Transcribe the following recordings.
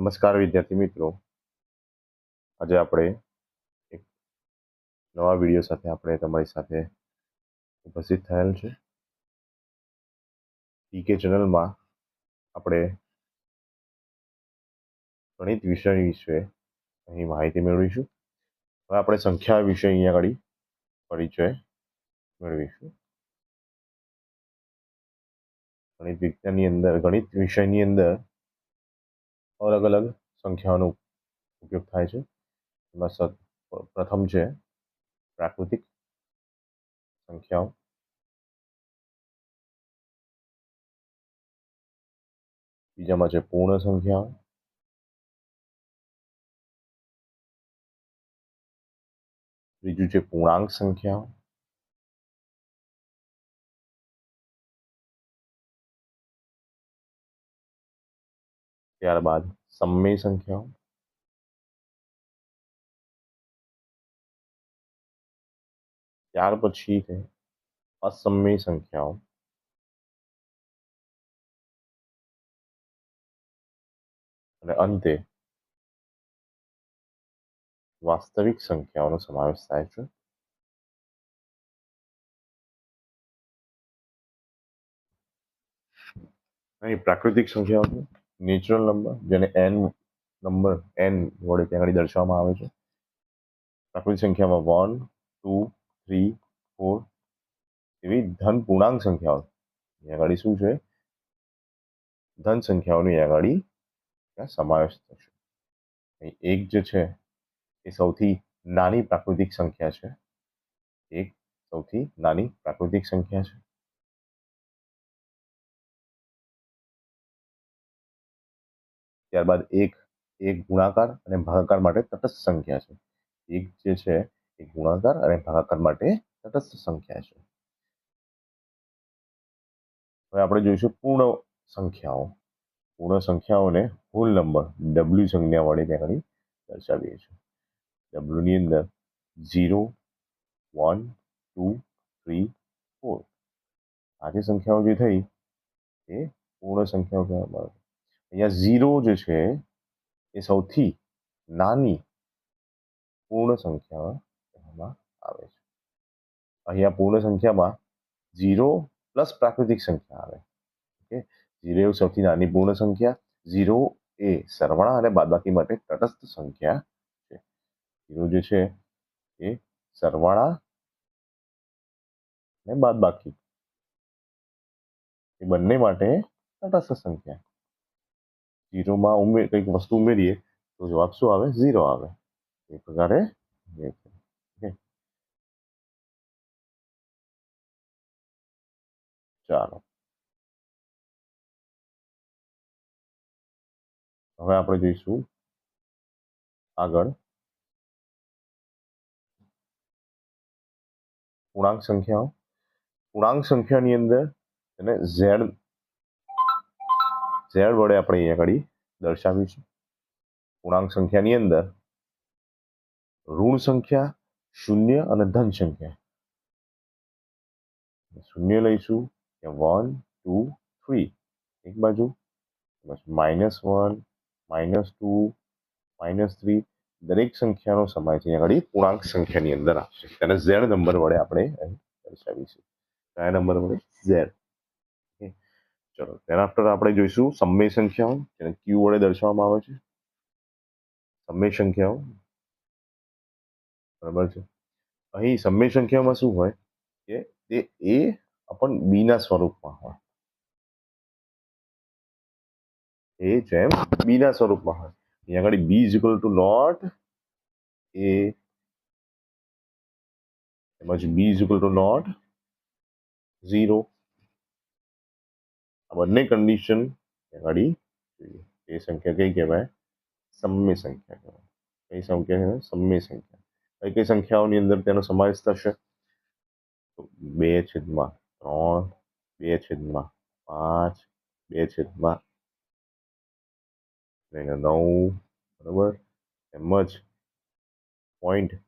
નમસ્કાર વિદ્યાર્થી મિત્રો, આજે આપણે એક નવા વિડીયો સાથે આપણે તમારી સાથે ઉપસ્થિત થયેલ છે. ટીકે ચેનલમાં આપણે ગણિત વિષય વિશે અહીં માહિતી મેળવીશું. હવે આપણે સંખ્યા વિશે અહીંયા આગળ પરિચય મેળવીશું. ગણિત વિજ્ઞાનની અંદર, ગણિત વિષયની અંદર અલગ અલગ સંખ્યાઓનો ઉપયોગ થાય છે. એમાં પ્રથમ છે પ્રાકૃતિક સંખ્યાઓ, બીજામાં છે પૂર્ણ સંખ્યાઓ, ત્રીજું છે પૂર્ણાંક સંખ્યાઓ, ત્યારબાદ સમમેય સંખ્યાઓ, ત્યાર પછી છે અસમમેય સંખ્યાઓ, અને અંતે વાસ્તવિક સંખ્યાઓનો સમાવેશ થાય છે. અહીં પ્રાકૃતિક સંખ્યાઓ છે નેચરલ નંબર, જેને n નંબર n વડે ત્યાં આગળ દર્શાવવામાં આવે છે. પ્રાકૃતિક સંખ્યામાં 1, 2, 3, 4 એવી ધન પૂર્ણાંક સંખ્યાઓ અહીંયા આગળ શું છે, ધન સંખ્યાઓનો અહીંયા આગળ ત્યાં સમાવેશ થશે. અહીં એક જે છે એ સૌથી નાની પ્રાકૃતિક સંખ્યા છે. એક સૌથી નાની પ્રાકૃતિક સંખ્યા છે. ત્યારબાદ એક ગુણાકાર અને ભાગાકાર માટે તટસ્થ સંખ્યા છે. એક જે છે એ ગુણાકાર અને ભાગાકાર માટે તટસ્થ સંખ્યા છે. હવે આપણે જોઈશું પૂર્ણ સંખ્યાઓ. પૂર્ણ સંખ્યાઓને હોલ નંબર ડબલ્યુ સંજ્ઞા વડે ત્યાં દર્શાવીએ છીએ. ડબલ્યુ ની અંદર 0, 1, 2, 3, 4 આ જે સંખ્યાઓ જે થઈ એ પૂર્ણ સંખ્યાઓ કહેવામાં આવે છે. અહીંયા 0 જે છે એ સૌથી નાની પૂર્ણ સંખ્યા કહેવામાં આવે છે. અહીંયા પૂર્ણ સંખ્યામાં 0 પ્લસ પ્રાકૃતિક સંખ્યા આવે. ઓકે, 0 એ સૌથી નાની પૂર્ણ સંખ્યા. 0 એ સરવાળા અને બાદબાકી માટે તટસ્થ સંખ્યા છે. 0 જે છે એ સરવાળા અને બાદબાકી એ બંને માટે તટસ્થ સંખ્યા. 0 માં કંઈક વસ્તુ ઉમેરીએ તો જવાબ શું આવે? 0 આવે. એ પ્રકારે ચાલો હવે આપણે જોઈશું આગળ પૂર્ણાંક સંખ્યાઓ. પૂર્ણાંક સંખ્યાની અંદર એને ઝેડ વડે આપણે અહીંયા આગળ દર્શાવીશું. પૂર્ણાંક સંખ્યાની અંદર ઋણ સંખ્યા, શૂન્ય અને ધન સંખ્યા. શૂન્ય લઈશું કે 1, 2, 3 એક બાજુ, -1, -2, -3 દરેક સંખ્યાનો સમાય છે અહીંયા આગળ પૂર્ણાંક સંખ્યાની અંદર આવશે. તેને ઝેડ નંબર વડે આપણે દર્શાવીશું. કયા નંબર વડે? ઝેડ. ચલો તેના આફ્ટર આપણે જોઈશું સમમેય સંખ્યાઓ, જેને ક્યુ વડે દર્શાવવામાં આવે છે. સમમેય સંખ્યાઓ બરાબર છે. અહીં સમમેય સંખ્યામાં શું હોય કે તે a અપન b ના સ્વરૂપમાં હોય. a જેમ b ના સ્વરૂપમાં હોય. અહીંયા આગળ b is equal to not a, તેમજ b is equal to not 0. આ બંને કન્ડિશન આગળ જોઈએ. એ સંખ્યા કઈ કહેવાય? સમમેય સંખ્યા કહેવાય. કઈ સંખ્યા કહેવાય? સમમેય સંખ્યા. કઈ સંખ્યાઓની અંદર તેનો સમાવેશ થશે? 2/3, 2/5, 2/9 બરાબર, તેમજ 0.4,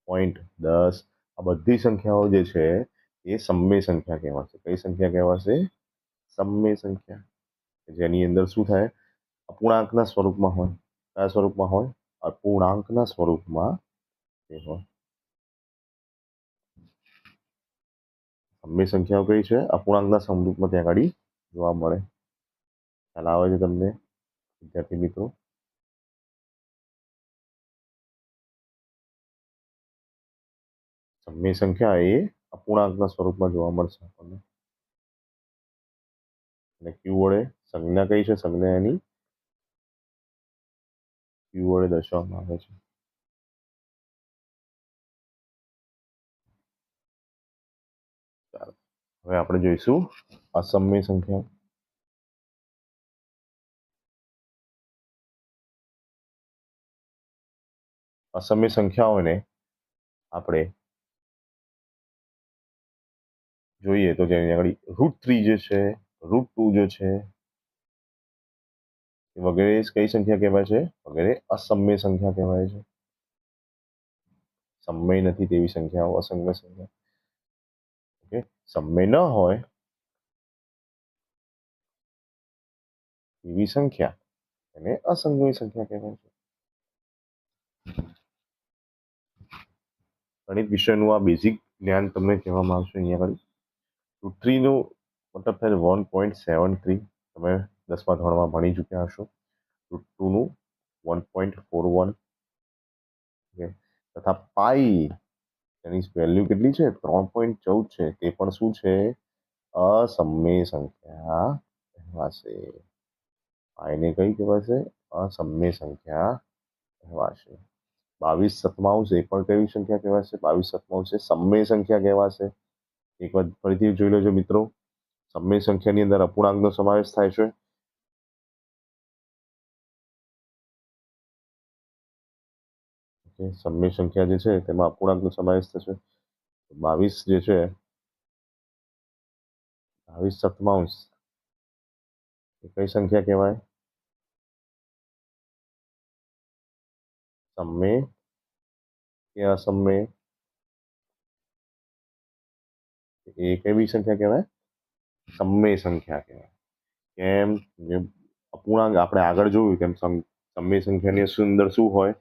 0.10 આ બધી સંખ્યાઓ જે છે એ સમમેય સંખ્યા કહેવાશે. કઈ સંખ્યા કહેવાશે? સમમેય સંખ્યા. જેની અંદર શું થાય? અપૂર્ણાંકના સ્વરૂપમાં હોય, કયા સ્વરૂપમાં હોય? અપૂર્ણાંકના સ્વરૂપમાં તે હોય. સમય સંખ્યાઓ કઈ છે? અપૂર્ણાંકના સ્વરૂપમાં ત્યાં આગળ જોવા મળે. ખ્યાલ આવે છે તમને વિદ્યાર્થી મિત્રો? સમય સંખ્યા એ અપૂર્ણાંકના સ્વરૂપમાં જોવા મળશે આપણને. અને ક્યુ વડે સંજ્ઞા કઈ છે? સંજ્ઞા એની ક્યુ વડે દર્શાવવામાં આવે છે. હવે આપણે જોઈશું અસમય સંખ્યા. અસમય સંખ્યાઓને આપણે જોઈએ તો જેની આગળ √3 જે છે, √2 જે છે વગેરે કઈ સંખ્યા કહેવાય છે? વગેરે અસમય સંખ્યા કહેવાય છે. સમય નથી તેવી સંખ્યાઓ અસમય સંખ્યા. ઓકે, સમય ન હોય એવી સંખ્યા એને અસમય સંખ્યા કહેવાય છે. ગણિત વિષયનું આ બેઝિક જ્ઞાન તમને કહેવામાં આવશે અહીંયા આગળ. √3 નું મતલબ થાય 1.73. તમે 10મા ધોરણમાં ભણી ચૂક્યા હશો. √2 નું 1.41. ઓકે, તથા પાઈ એની વેલ્યુ કેટલી છે? 3.14 છે. તે પણ શું છે? અસમય સંખ્યા કહેવાશે. પાઈને કઈ કહેવાશે? અસમય સંખ્યા કહેવાશે. 22/7 એ પણ કેવી સંખ્યા કહેવાશે? 22/7 એ સમય સંખ્યા કહેવાશે. એક વાર ફરીથી જોઈ લેજો મિત્રો. સમય સંખ્યાની અંદર અપૂર્ણાંકનો સમાવેશ થાય છે. સમય સંખ્યા જે છે તેમાં અપૂર્ણાંકનો સમાવેશ થશે. 22 જે છે 22/7 એ કઈ સંખ્યા કહેવાય? સમય કે અસમય? એ કેવી સંખ્યા કહેવાય? સમય સંખ્યા કહેવાય. કેમ? અપૂર્ણાંક આપણે આગળ જોયું તેમ સમય સંખ્યાની અંદર શું હોય?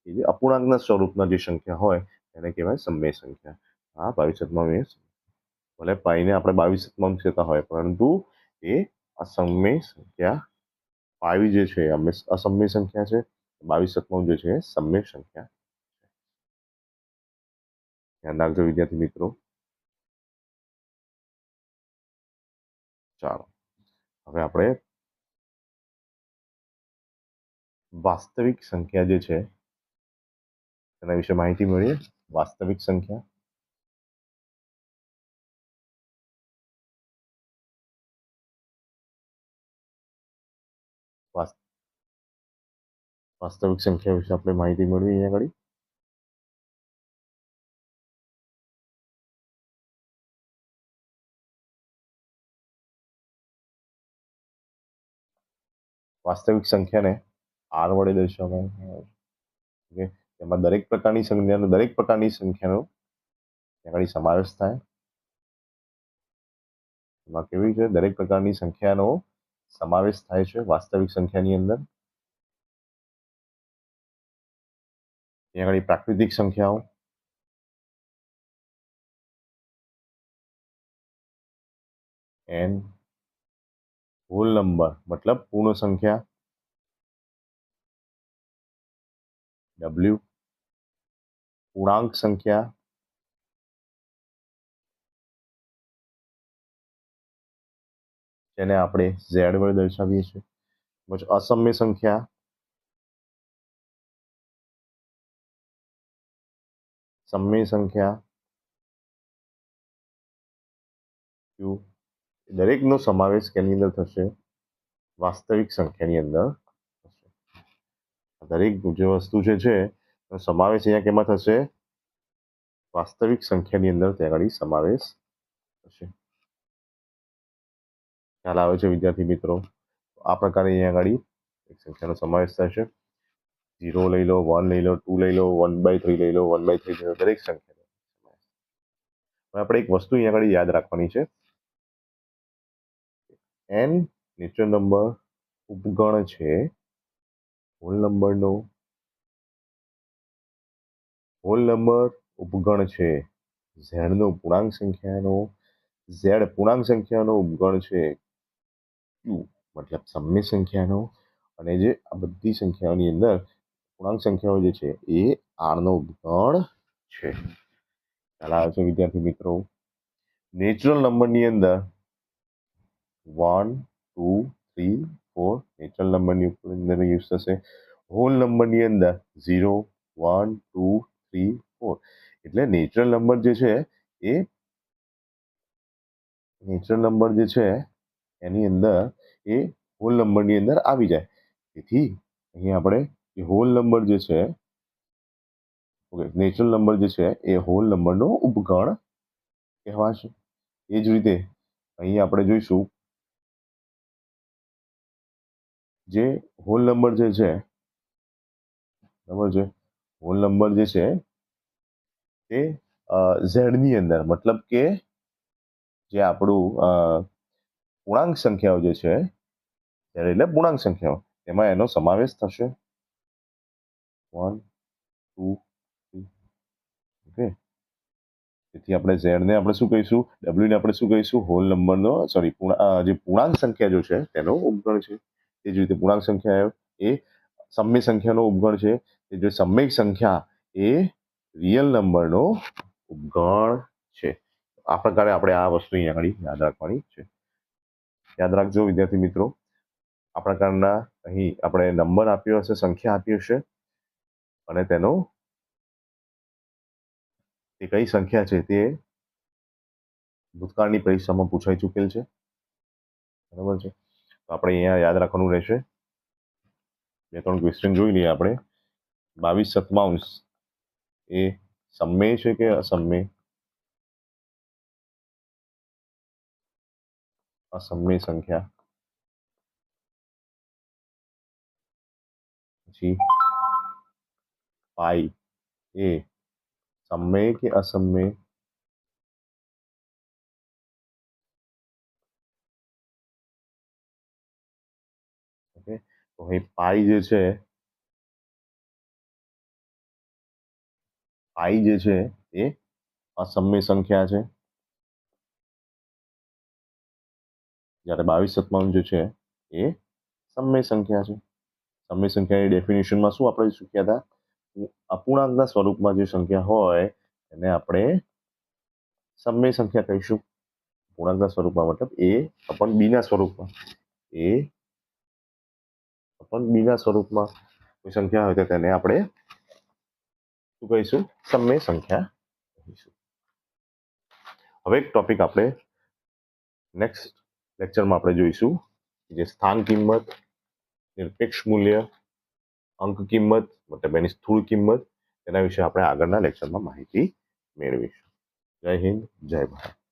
એ જે અપૂર્ણાંકના સ્વરૂપના જે સંખ્યા હોય એને કહેવાય સમય સંખ્યા. હા, 22/7 ભલે પાઈને આપણે 22/7 કહેતા હોય પરંતુ એ અસમય સંખ્યા. પાઈ જે છે અસમય સંખ્યા છે. 22/7 જે છે સમય સંખ્યા. ધ્યાન રાખજો વિદ્યાર્થી મિત્રો. ચાલો હવે આપણે વાસ્તવિક સંખ્યા જે છે તેના વિશે માહિતી મેળવીએ. વાસ્તવિક સંખ્યા. વાસ્તવિક સંખ્યા વિશે આપણે માહિતી મેળવીએ અહીંયા આગળ. વાસ્તવિક સંખ્યાને r વડે દર્શાવવામાં આવે છે. તેમાં દરેક પ્રકારની સંખ્યાનો આગળ સમાવેશ થાય. એમાં કેવી છે? દરેક પ્રકારની સંખ્યાનો સમાવેશ થાય છે વાસ્તવિક સંખ્યાની અંદર. ત્યાં આગળ પ્રાકૃતિક સંખ્યાઓ, n હોલ નંબર મતલબ પૂર્ણ સંખ્યા, w પૂર્ણાંક સંખ્યા, જેને આપણે z વડે દર્શાવીએ છીએ. પછી અસમય સંખ્યા, સમય સંખ્યા, q. દરેકનો સમાવેશ કેની અંદર થશે? વાસ્તવિક સંખ્યાની અંદર થશે. દરેક જે વસ્તુ જે છે એનો સમાવેશ અહીંયા કેમાં થશે? વાસ્તવિક સંખ્યાની અંદર ત્યાં આગળ સમાવેશ થશે. ખ્યાલ આવે છે વિદ્યાર્થી મિત્રો? આ પ્રકારે અહીંયા આગળ એક સંખ્યાનો સમાવેશ થશે. 0 લઈ લો, 1 લઈ લો, 2 લઈ લો, 1/3 લઈ લો, 1/3 લઈ લો, દરેક સંખ્યા. આપણે એક વસ્તુ અહીંયા આગળ યાદ રાખવાની છે. n નેચરલ નંબર ઉપગણ છે હોલ નંબરનો હોલ નંબર ઉપગણ છે ઝેડનો પૂર્ણાંક સંખ્યાનો ઝેડ પૂર્ણાંક સંખ્યાનો ઉપગણ છે ક્યુ મતલબ સમય સંખ્યાનો અને જે આ બધી સંખ્યાઓની અંદર પૂર્ણાંક સંખ્યાઓ જે છે એ આરનો ઉપગણ છે. ખ્યાલ આવે છે વિદ્યાર્થી મિત્રો? નેચરલ નંબરની અંદર 1 2 3 4 નેચરલ નંબરની અંદર યુઝ થશે. હોલ નંબરની અંદર 0 1 2 3 4 એટલે નેચરલ નંબર જે છે એ નેચરલ નંબર જે છે એની અંદર એ હોલ નંબરની અંદર આવી જાય. તેથી અહીં આપણે જે હોલ નંબર જે છે ઓકે નેચરલ નંબર જે છે એ હોલ નંબરનો ઉપગણ કહેવાશે. એ જ રીતે અહીં આપણે જોઈશું જે હોલ નંબર જે છે બરાબર છે હોલ નંબર જે છે તે ઝેડની અંદર મતલબ કે જે આપણું પૂર્ણાંક સંખ્યાઓ જે છે ઝેડ એટલે પૂર્ણાંક સંખ્યાઓ એમાં એનો સમાવેશ થશે 1 2 3 ઓકે. તેથી આપણે ઝેડને આપણે શું કહીશું ડબલ્યુને આપણે શું કહીશું હોલ નંબરનો સોરી જે પૂર્ણાંક સંખ્યા જો છે તેનો ઉપગણ છે. તે જ રીતે પૂર્ણાંક સંખ્યા એ સમય સંખ્યાનો ઉપગણ છે. જે સમય સંખ્યા એ રિયલ નંબરનો ઉપગણ છે. આ પ્રકારે આપણે આ વસ્તુ અહીંયા આગળ યાદ રાખવાની છે. યાદ રાખજો વિદ્યાર્થી મિત્રો, આ પ્રકારના અહીં આપણે નંબર આપ્યો હશે, સંખ્યા આપી હશે અને તેનો તે કઈ સંખ્યા છે તે ભૂતકાળની પરીક્ષામાં પૂછાઈ ચૂકેલ છે. બરાબર છે. તો આપણે અહીંયા યાદ રાખવાનું રહેશે. 2-3 ક્વેશ્ચન જોઈ લઈએ આપણે. 22/7 એ સમય છે કે અસમય? અસમય સંખ્યા. પછી પાઈ એ સમય કે અસમય? ઓકે. તો અહીં પાઈ જે છે એ અસમય સંખ્યા છે, જ્યારે 22/7 જે છે એ સમય સંખ્યા છે. સમય સંખ્યાની ડેફિનેશનમાં શું આપણે શીખ્યા હતા? અપૂર્ણાંકના સ્વરૂપમાં જે સંખ્યા હોય એને આપણે સમય સંખ્યા કહીશું. પૂર્ણાંકના સ્વરૂપમાં મતલબ એ અપન બીના સ્વરૂપમાં કોઈ સંખ્યા હોય તો તેને આપણે શું કહીશું? સમય સંખ્યા કહીશું. હવે એક ટોપિક આપણે નેક્સ્ટ લેક્ચરમાં આપણે જોઈશું જે સ્થાન કિંમત, નિરપેક્ષ મૂલ્ય, અંક કિંમત મતલબ એની સ્થૂળ કિંમત, તેના વિશે આપણે આગળના લેક્ચરમાં માહિતી મેળવીશું. જય હિન્દ, જય ભારત.